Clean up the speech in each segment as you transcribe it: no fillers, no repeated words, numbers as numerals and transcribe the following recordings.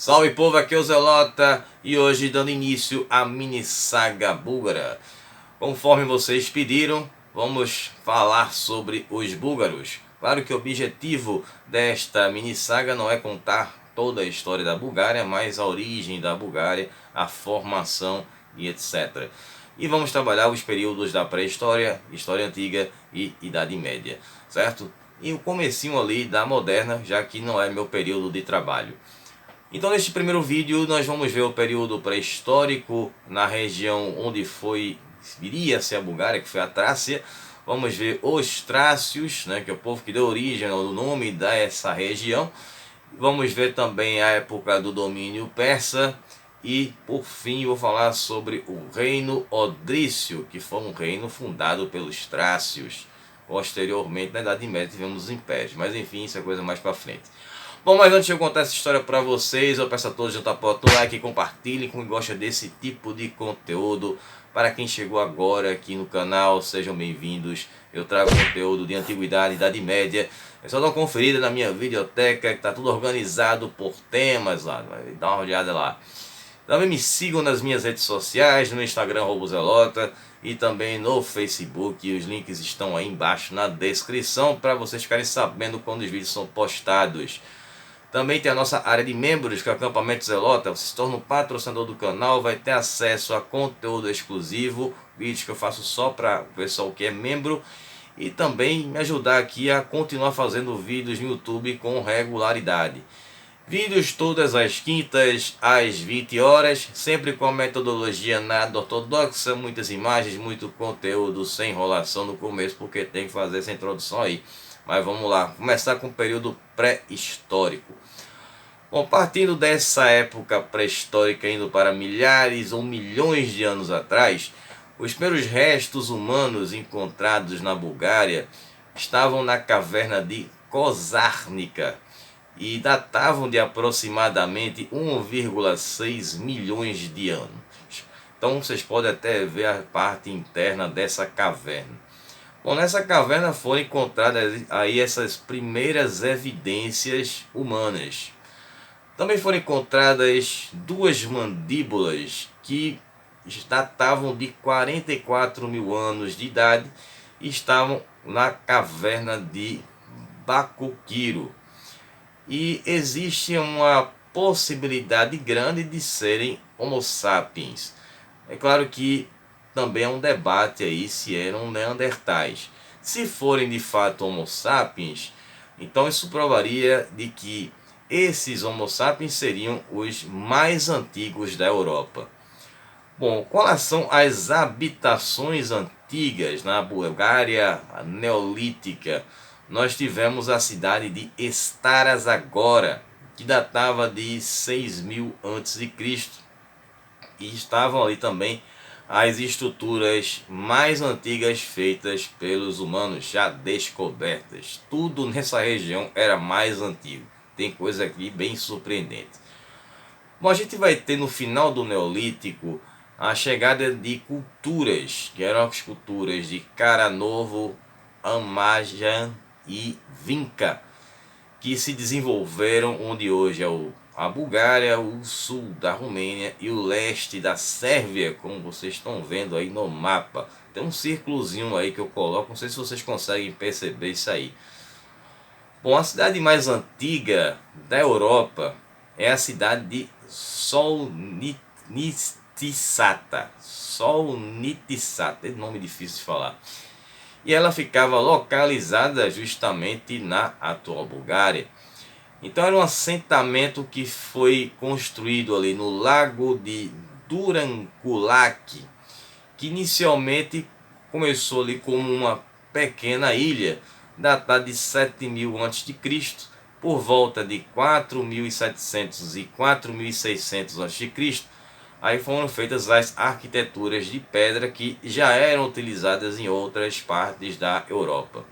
Salve povo, aqui é o Zelota e hoje dando início à mini saga búlgara. Conforme vocês pediram, vamos falar sobre os búlgaros. Claro que o objetivo desta mini saga não é contar toda a história da Bulgária, mas a origem da Bulgária, a formação e etc. E vamos trabalhar os períodos da pré-história, história antiga e Idade Média, certo? E o comecinho ali da moderna, já que não é meu período de trabalho. Então neste primeiro vídeo nós vamos ver o período pré-histórico na região onde viria ser a Bulgária, que foi a Trácia. Vamos ver os trácios, né, que é o povo que deu origem ao nome dessa região. Vamos ver também a época do domínio persa. E por fim vou falar sobre o reino Odrício, que foi um reino fundado pelos trácios. Posteriormente, na Idade Média, tivemos os impérios, mas enfim, isso é coisa mais para frente. Bom, mas antes de eu contar essa história para vocês, eu peço a todos de tapar o like e compartilhem com quem gosta desse tipo de conteúdo. Para quem chegou agora aqui no canal, sejam bem-vindos. Eu trago conteúdo de antiguidade, Idade Média. É só dar uma conferida na minha videoteca, que está tudo organizado por temas lá. Dá uma olhada lá. Também me sigam nas minhas redes sociais, no Instagram @zelota e também no Facebook. Os links estão aí embaixo na descrição para vocês ficarem sabendo quando os vídeos são postados. Também tem a nossa área de membros, que é o Acampamento Zelota. Você se torna um patrocinador do canal, vai ter acesso a conteúdo exclusivo, vídeos que eu faço só para o pessoal que é membro. E também me ajudar aqui a continuar fazendo vídeos no YouTube com regularidade. Vídeos todas as quintas às 20 horas, sempre com a metodologia nada ortodoxa, muitas imagens, muito conteúdo sem enrolação no começo, porque tem que fazer essa introdução aí. Mas vamos lá, começar com o período pré-histórico. Bom, partindo dessa época pré-histórica, indo para milhares ou milhões de anos atrás, os primeiros restos humanos encontrados na Bulgária estavam na caverna de Kozárnica e datavam de aproximadamente 1,6 milhões de anos. Então vocês podem até ver a parte interna dessa caverna. Bom, nessa caverna foram encontradas aí essas primeiras evidências humanas. Também foram encontradas duas mandíbulas que datavam de 44 mil anos de idade e estavam na caverna de Bakukiro. E existe uma possibilidade grande de serem Homo sapiens. É claro que também é um debate aí se eram neandertais. Se forem de fato Homo sapiens, então isso provaria de que esses Homo sapiens seriam os mais antigos da Europa. Bom, com relação às habitações antigas na Bulgária neolítica, nós tivemos a cidade de Stara Zagora, que datava de 6.000 a.C. E estavam ali também as estruturas mais antigas feitas pelos humanos, já descobertas. Tudo nessa região era mais antigo. Tem coisa aqui bem surpreendente. Bom, a gente vai ter no final do Neolítico a chegada de culturas, que eram as culturas de Cara Novo, Amajan e Vinca, que se desenvolveram onde hoje é a Bulgária, o sul da Romênia e o leste da Sérvia, como vocês estão vendo aí no mapa. Tem um círculozinho aí que eu coloco, não sei se vocês conseguem perceber isso aí. Bom, a cidade mais antiga da Europa é a cidade de Solnitsata. Solnitsata, é nome difícil de falar. E ela ficava localizada justamente na atual Bulgária. Então era um assentamento que foi construído ali no lago de Durankulak, que inicialmente começou ali como uma pequena ilha, datada de 7.000 a.C., por volta de 4.700 e 4.600 a.C., aí foram feitas as arquiteturas de pedra que já eram utilizadas em outras partes da Europa.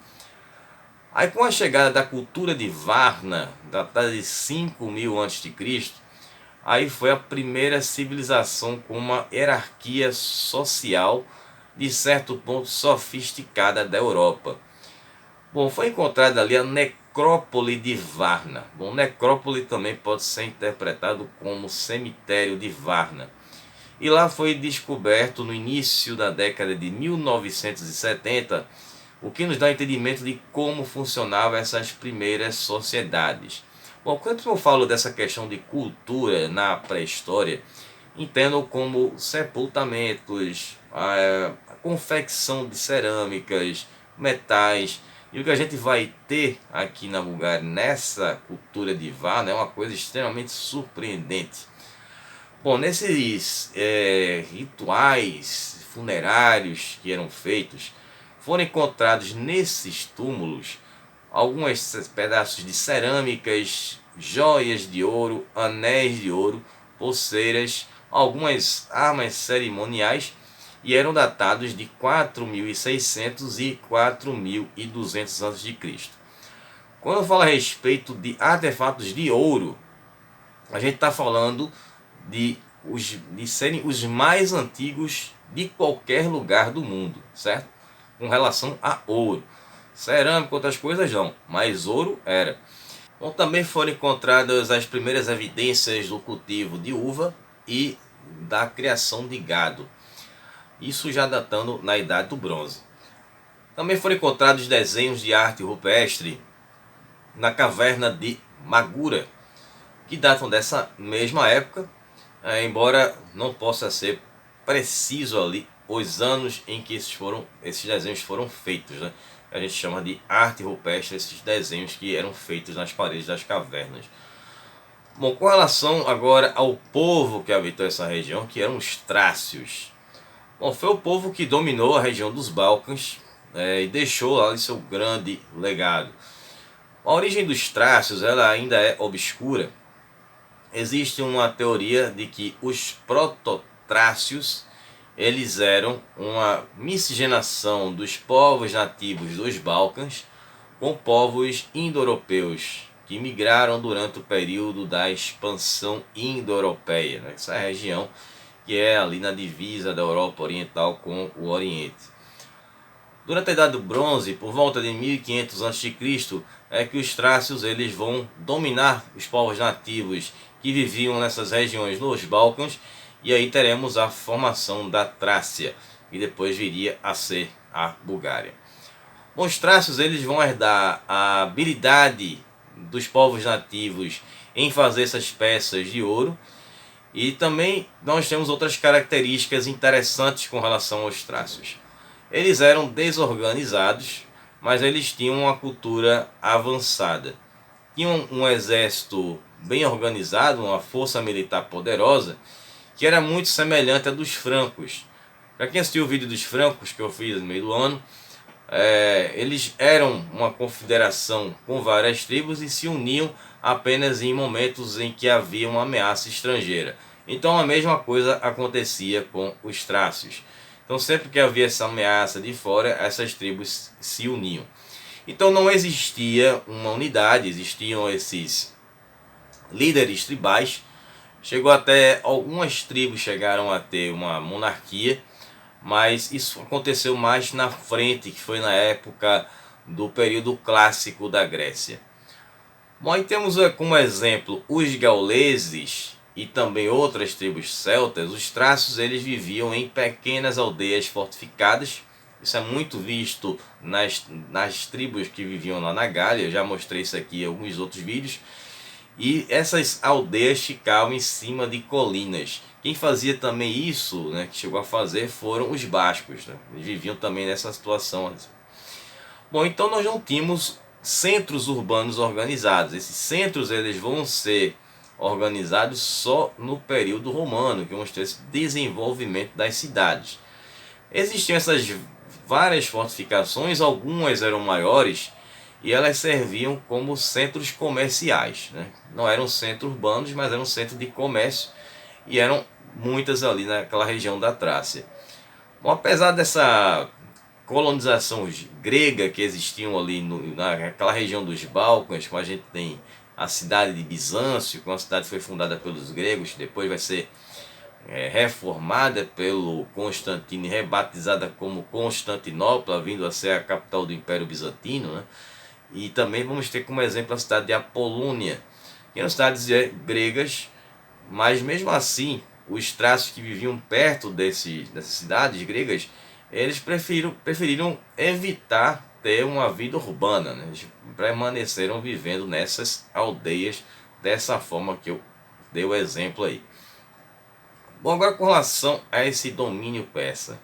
Aí com a chegada da cultura de Varna, datada de 5.000 a.C., aí foi a primeira civilização com uma hierarquia social de certo ponto sofisticada da Europa. Bom, foi encontrada ali a necrópole necrópole de Varna. Bom, necrópole também pode ser interpretado como cemitério de Varna. E lá foi descoberto no início da década de 1970, o que nos dá entendimento de como funcionavam essas primeiras sociedades. Bom, quando eu falo dessa questão de cultura na pré-história, entendo como sepultamentos, a confecção de cerâmicas, metais. E o que a gente vai ter aqui na Bulgária nessa cultura de Varna é uma coisa extremamente surpreendente. Bom, nesses rituais funerários que eram feitos, foram encontrados nesses túmulos alguns pedaços de cerâmicas, joias de ouro, anéis de ouro, pulseiras, algumas armas cerimoniais, e eram datados de 4.600 e 4.200 a.C. Quando eu falo a respeito de artefatos de ouro, a gente está falando de serem os mais antigos de qualquer lugar do mundo, certo? Com relação a ouro. Cerâmica, outras coisas não, mas ouro era. Bom, também foram encontradas as primeiras evidências do cultivo de uva e da criação de gado. Isso já datando na Idade do Bronze. Também foram encontrados desenhos de arte rupestre na caverna de Magura, que datam dessa mesma época, embora não possa ser preciso ali os anos em que esses desenhos foram feitos, né? A gente chama de arte rupestre esses desenhos que eram feitos nas paredes das cavernas. Bom, com relação agora ao povo que habitou essa região, que eram os trácios. Bom, foi o povo que dominou a região dos Balcãs e deixou ali seu grande legado. A origem dos trácios ela ainda é obscura. Existe uma teoria de que os prototrácios eles eram uma miscigenação dos povos nativos dos Balcãs com povos indo-europeus que migraram durante o período da expansão indo-europeia, né? Essa região que é ali na divisa da Europa Oriental com o Oriente. Durante a Idade do Bronze, por volta de 1500 a.C., é que os trácios eles vão dominar os povos nativos que viviam nessas regiões nos Balcãs, e aí teremos a formação da Trácia, que depois viria a ser a Bulgária. Bom, os trácios eles vão herdar a habilidade dos povos nativos em fazer essas peças de ouro, e também nós temos outras características interessantes com relação aos trácios. Eles eram desorganizados, mas eles tinham uma cultura avançada. Tinham um exército bem organizado, uma força militar poderosa, que era muito semelhante à dos francos. Para quem assistiu o vídeo dos francos que eu fiz no meio do ano, eles eram uma confederação com várias tribos e se uniam apenas em momentos em que havia uma ameaça estrangeira. Então a mesma coisa acontecia com os trácios. Então sempre que havia essa ameaça de fora, essas tribos se uniam. Então não existia uma unidade, existiam esses líderes tribais. Chegou até algumas tribos chegaram a ter uma monarquia, mas isso aconteceu mais na frente, que foi na época do período clássico da Grécia. Bom, aí temos como exemplo os gauleses e também outras tribos celtas. Os trácios eles viviam em pequenas aldeias fortificadas. Isso é muito visto nas tribos que viviam lá na Gália. Eu já mostrei isso aqui em alguns outros vídeos. E essas aldeias ficavam em cima de colinas. Quem fazia também isso, né, que chegou a fazer, foram os bascos, né? Eles viviam também nessa situação. Bom, então nós não tínhamos centros urbanos organizados. Esses centros eles vão ser organizados só no período romano, que vamos ter esse desenvolvimento das cidades. Existiam essas várias fortificações, algumas eram maiores, e elas serviam como centros comerciais, né? Não eram centros urbanos, mas eram centros de comércio, e eram muitas ali naquela região da Trácia. Bom, apesar dessa colonização grega que existiam ali naquela região dos Balcãs, como a gente tem a cidade de Bizâncio, que é uma cidade que foi fundada pelos gregos, depois vai ser reformada pelo Constantino e rebatizada como Constantinopla, vindo a ser a capital do Império Bizantino, né? E também vamos ter como exemplo a cidade de Apolônia, que eram cidades gregas, mas mesmo assim, os traços que viviam perto dessas cidades gregas, eles preferiram evitar ter uma vida urbana, né? Eles permaneceram vivendo nessas aldeias dessa forma que eu dei o exemplo aí. Bom, agora com relação a esse domínio persa.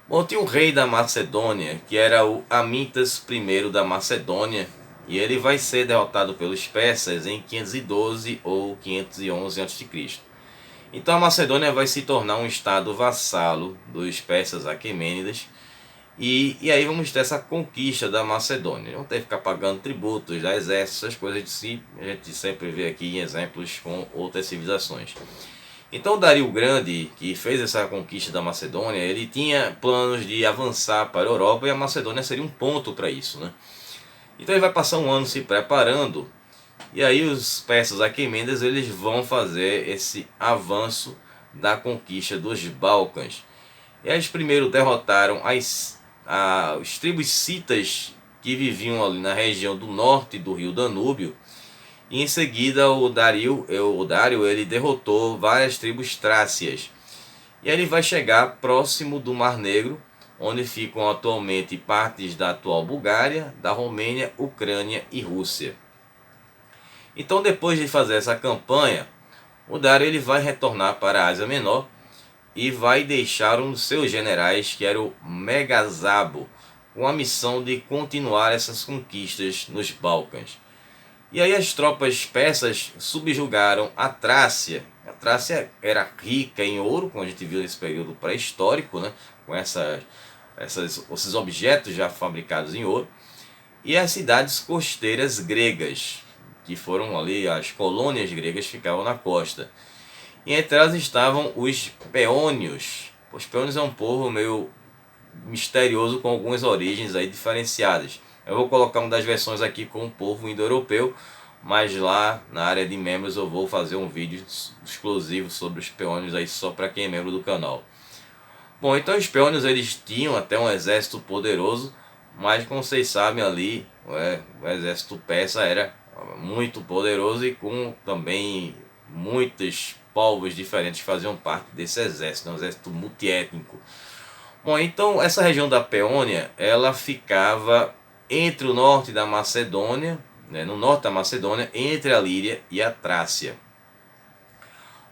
Bom, tinha um rei da Macedônia, que era o Amintas I da Macedônia, e ele vai ser derrotado pelos persas em 512 ou 511 a.C. Então a Macedônia vai se tornar um estado vassalo dos persas aquemênidas, e aí vamos ter essa conquista da Macedônia. Vamos ter que ficar pagando tributos, dar exército, essas coisas de si, a gente sempre vê aqui em exemplos com outras civilizações. Então Dario o Grande, que fez essa conquista da Macedônia, ele tinha planos de avançar para a Europa, e a Macedônia seria um ponto para isso, né? Então ele vai passar um ano se preparando, e aí os persas aquemênidas eles vão fazer esse avanço da conquista dos Balcãs. E eles primeiro derrotaram os tribos citas que viviam ali na região do norte do rio Danúbio. E em seguida o Dário ele derrotou várias tribos trácias. E ele vai chegar próximo do Mar Negro, onde ficam atualmente partes da atual Bulgária, da Romênia, Ucrânia e Rússia. Então depois de fazer essa campanha, o Dário ele vai retornar para a Ásia Menor e vai deixar um dos seus generais, que era o Megazabo, com a missão de continuar essas conquistas nos Balcãs. E aí as tropas persas subjugaram a Trácia. A Trácia era rica em ouro, como a gente viu nesse período pré-histórico, né? Com esses objetos já fabricados em ouro. E as cidades costeiras gregas, que foram ali, as colônias gregas ficavam na costa. E entre elas estavam os peônios. Os peônios é um povo meio misterioso, com algumas origens aí diferenciadas. Eu vou colocar uma das versões aqui com o povo indo-europeu, mas lá na área de membros eu vou fazer um vídeo exclusivo sobre os peônios aí só para quem é membro do canal. Bom, então os peônios eles tinham até um exército poderoso, mas como vocês sabem ali, o exército persa era muito poderoso e com também muitos povos diferentes faziam parte desse exército, um exército multiétnico. Bom, então essa região da Peônia, ela ficava entre o norte da Macedônia, né, no norte da Macedônia, entre a Líria e a Trácia.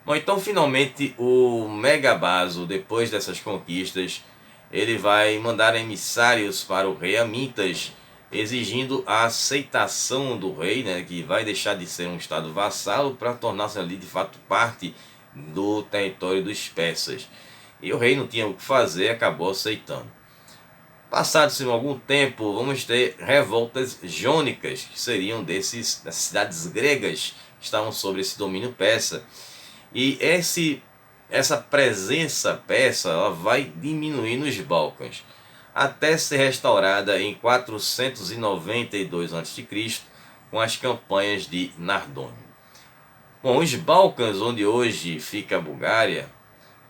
Bom, então finalmente o Megabazo, depois dessas conquistas, ele vai mandar emissários para o rei Amintas, exigindo a aceitação do rei, né, que vai deixar de ser um estado vassalo para tornar-se ali de fato parte do território dos persas. E o rei não tinha o que fazer, acabou aceitando. Passado-se algum tempo, vamos ter revoltas jônicas, que seriam dessas cidades gregas que estavam sob esse domínio persa. E essa presença persa ela vai diminuir nos Balcãs, até ser restaurada em 492 a.C., com as campanhas de Nardônio. Bom, os Balcãs, onde hoje fica a Bulgária,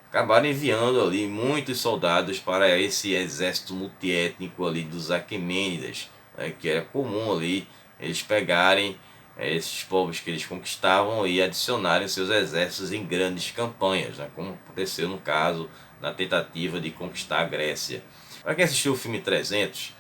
acabaram enviando ali muitos soldados para esse exército multiétnico ali dos Aquemênidas, né, que era comum ali eles pegarem esses povos que eles conquistavam e adicionarem seus exércitos em grandes campanhas, né, como aconteceu no caso na tentativa de conquistar a Grécia. Para quem assistiu o filme 300,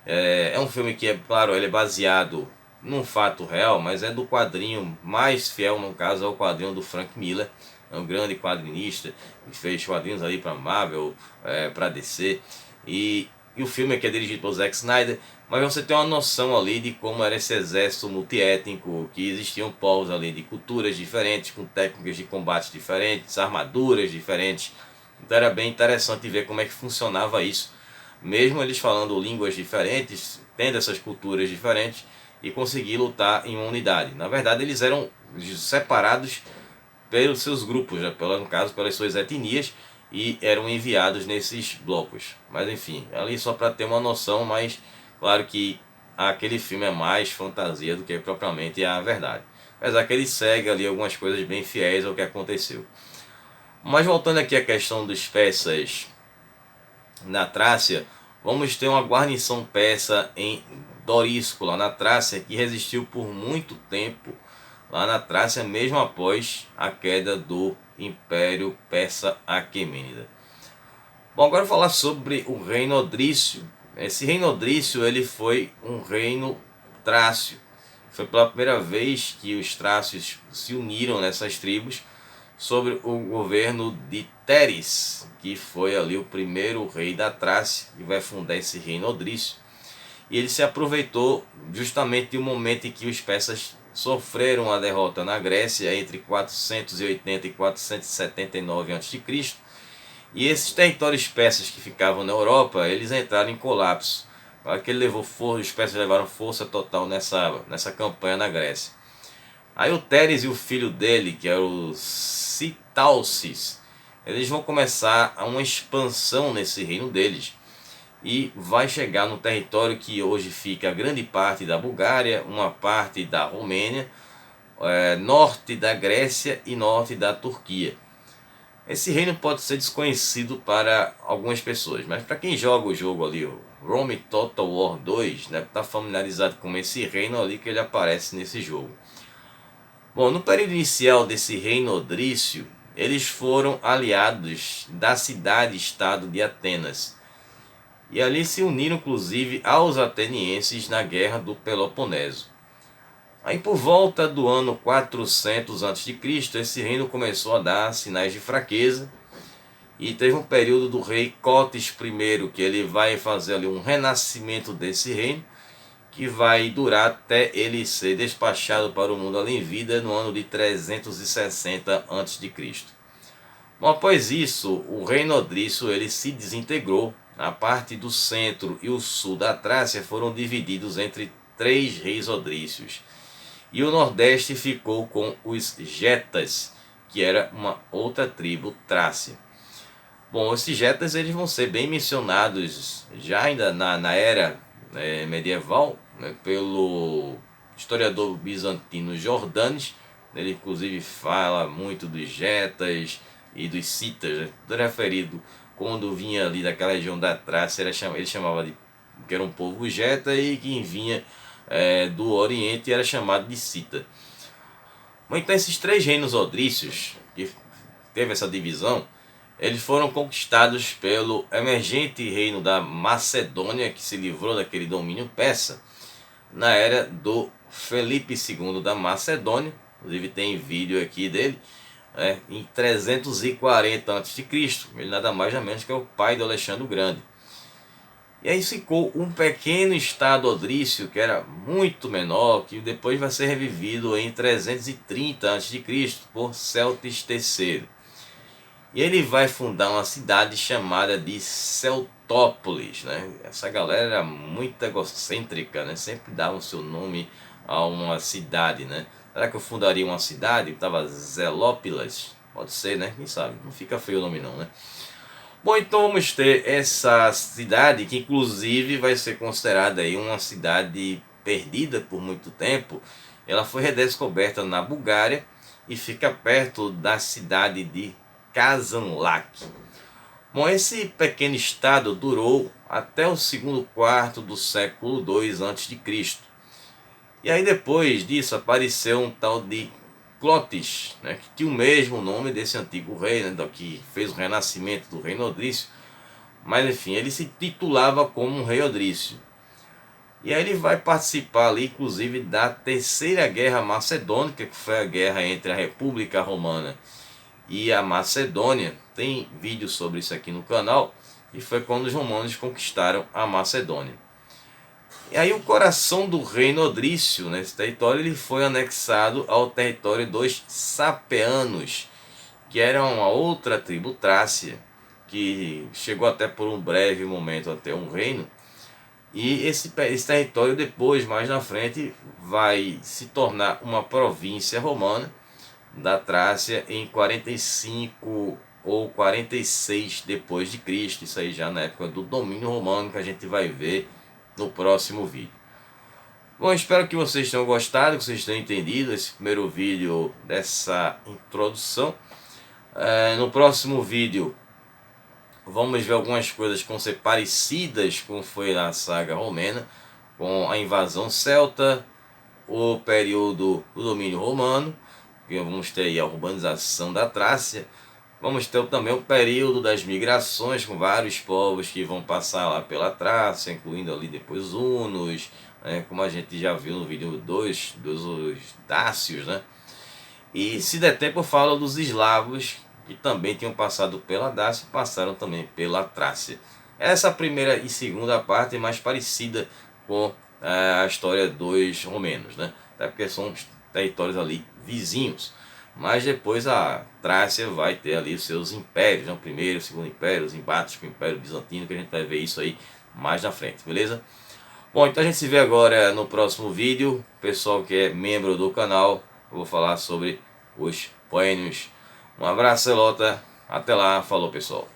é um filme que, é claro, ele é baseado num fato real, mas é do quadrinho mais fiel, no caso, é o quadrinho do Frank Miller, é um grande quadrinista, que fez quadrinhos ali para Marvel, para DC, e o filme aqui é dirigido por Zack Snyder, mas você tem uma noção ali de como era esse exército multiétnico, que existiam povos ali de culturas diferentes, com técnicas de combate diferentes, armaduras diferentes. Então era bem interessante ver como é que funcionava isso, mesmo eles falando línguas diferentes, tendo essas culturas diferentes, e conseguir lutar em uma unidade. Na verdade eles eram separados pelos seus grupos, né? No caso pelas suas etnias, e eram enviados nesses blocos. Mas enfim, ali só para ter uma noção, mas claro que aquele filme é mais fantasia do que propriamente a verdade. Apesar que ele segue ali algumas coisas bem fiéis ao que aconteceu. Mas voltando aqui à questão dos persas na Trácia, vamos ter uma guarnição persa em Dorisco, lá na Trácia, que resistiu por muito tempo lá na Trácia, mesmo após a queda do Império Persa Aquemênida. Bom, agora eu vou falar sobre o reino odrício. Esse reino odrício ele foi um reino trácio. Foi pela primeira vez que os trácios se uniram nessas tribos sobre o governo de Teres, que foi ali o primeiro rei da Trácia, que vai fundar esse reino odrício. E ele se aproveitou justamente do momento em que os persas sofreram a derrota na Grécia entre 480 e 479 a.C. E esses territórios persas que ficavam na Europa, eles entraram em colapso. Que ele levou força, os persas levaram força total nessa campanha na Grécia. Aí o Teres e o filho dele, que era o Sitalces, eles vão começar uma expansão nesse reino deles. E vai chegar no território que hoje fica grande parte da Bulgária, uma parte da Romênia, norte da Grécia e norte da Turquia. Esse reino pode ser desconhecido para algumas pessoas, mas para quem joga o jogo ali, o Rome Total War 2, né, está familiarizado com esse reino ali que ele aparece nesse jogo. Bom, no período inicial desse reino odrício, eles foram aliados da cidade-estado de Atenas. E ali se uniram inclusive aos atenienses na Guerra do Peloponeso. Aí por volta do ano 400 a.C., esse reino começou a dar sinais de fraqueza. E teve um período do rei Cótis I, que ele vai fazer ali um renascimento desse reino, que vai durar até ele ser despachado para o mundo além vida no ano de 360 a.C. Bom, após isso, o reino odrício ele se desintegrou. A parte do centro e o sul da Trácia foram divididos entre 3 reis odrícios. E o nordeste ficou com os Getas, que era uma outra tribo trácia. Bom, esses Getas eles vão ser bem mencionados já ainda na era medieval, né, pelo historiador bizantino Jordanes. Ele inclusive fala muito dos Getas e dos Citas, né, tudo referido quando vinha ali daquela região da Trácia, ele chamava de que era um povo Geta, e quem vinha do Oriente era chamado de Cita. Então esses 3 reinos odrícios, que teve essa divisão, eles foram conquistados pelo emergente reino da Macedônia, que se livrou daquele domínio persa, na era do Felipe II da Macedônia. Inclusive tem vídeo aqui dele, em 340 a.C., ele nada mais nada menos que é o pai do Alexandre o Grande. E aí ficou um pequeno estado odrício, que era muito menor, que depois vai ser revivido em 330 a.C. por Celtis III. E ele vai fundar uma cidade chamada de Celtópolis, né? Essa galera era muito egocêntrica, né? Sempre dava o seu nome a uma cidade, né? Será que eu fundaria uma cidade? Estava Zelópilas? Pode ser, né? Quem sabe? Não fica feio o nome não, né? Bom, então vamos ter essa cidade que inclusive vai ser considerada aí uma cidade perdida por muito tempo. Ela foi redescoberta na Bulgária e fica perto da cidade de Kazanlak. Bom, esse pequeno estado durou até o segundo quarto do século II a.C. E aí depois disso apareceu um tal de Clotis, né, que tinha o mesmo nome desse antigo rei, né, que fez o renascimento do reino odrício. Mas enfim, ele se titulava como um rei odrício. E aí ele vai participar ali, inclusive, da Terceira Guerra Macedônica, que foi a guerra entre a República Romana e a Macedônia. Tem vídeo sobre isso aqui no canal. E foi quando os romanos conquistaram a Macedônia. E aí o coração do reino odrício, nesse território, ele foi anexado ao território dos Sapeanos, que era uma outra tribo trácia, que chegou até por um breve momento até um reino. E esse território depois, mais na frente, vai se tornar uma província romana da Trácia em 45 ou 46 depois de Cristo. Isso aí já na época do domínio romano, que a gente vai ver no próximo vídeo. Bom, espero que vocês tenham gostado, que vocês tenham entendido esse primeiro vídeo dessa introdução. No próximo vídeo vamos ver algumas coisas que vão ser parecidas com foi na saga romena, com a invasão celta, o período do domínio romano, que vamos ter aí a urbanização da Trácia. Vamos ter também o período das migrações, com vários povos que vão passar lá pela Trácia, incluindo ali depois os hunos, como a gente já viu no vídeo 2 dos dácios, né? E se der tempo eu falo dos eslavos, que também tinham passado pela Dácia e passaram também pela Trácia. Essa primeira e segunda parte é mais parecida com a história dos romanos, né? Até porque são territórios ali vizinhos. Mas depois a Trácia vai ter ali os seus impérios, né? O primeiro, o segundo império, os embates com o Império Bizantino, que a gente vai ver isso aí mais na frente, beleza? Bom, então a gente se vê agora no próximo vídeo. Pessoal que é membro do canal, eu vou falar sobre os poênios. Um abraço, Celota. Até lá. Falou, pessoal.